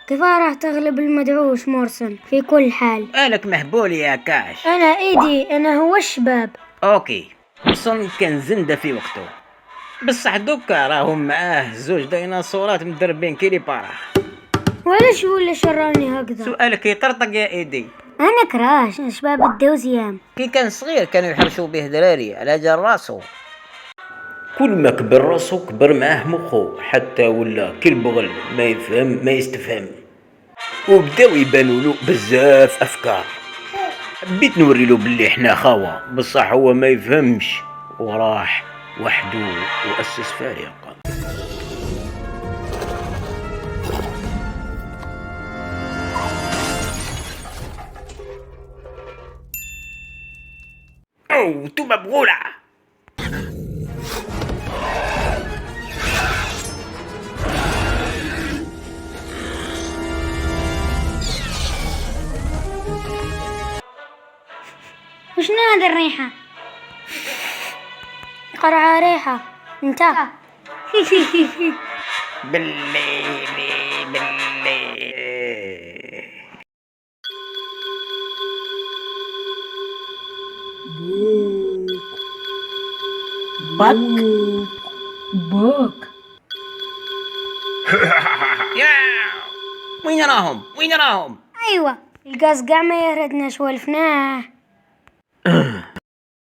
كيف راح تغلب المدعوش مرسن في كل حال؟ مالك مهبول يا كاش؟ أنا إيدي، أنا هو الشباب. اوكي، مرسن كان زندة في وقته، بصح دوكا راهم معاه زوج ديناصورات مدربين كيلي بارا. وعلاش ولا شراني هكذا؟ سؤالك يطرطق يا ايدي. أنا كراش شباب الدوزيام. كي كان صغير كانوا يحرشوا به دراري على جال راسو، كل ما كبر راسو كبر معاه مخو، حتى ولا كي البغل ما يفهم ما يستفهم، وبداو يبانولو بزاف افكار. حبيت نوريلو بلي حنا خاوة، بصح هو ما يفهمش وراح وحدو وأسس فريق. أو تو مبغولة. وشنو هذا الريحة؟ قرعة ريحة انت. بالليل بالليل. بك بوك. وين راهم؟ أيوة، القاز قاع ما يهردنا سوالفناه.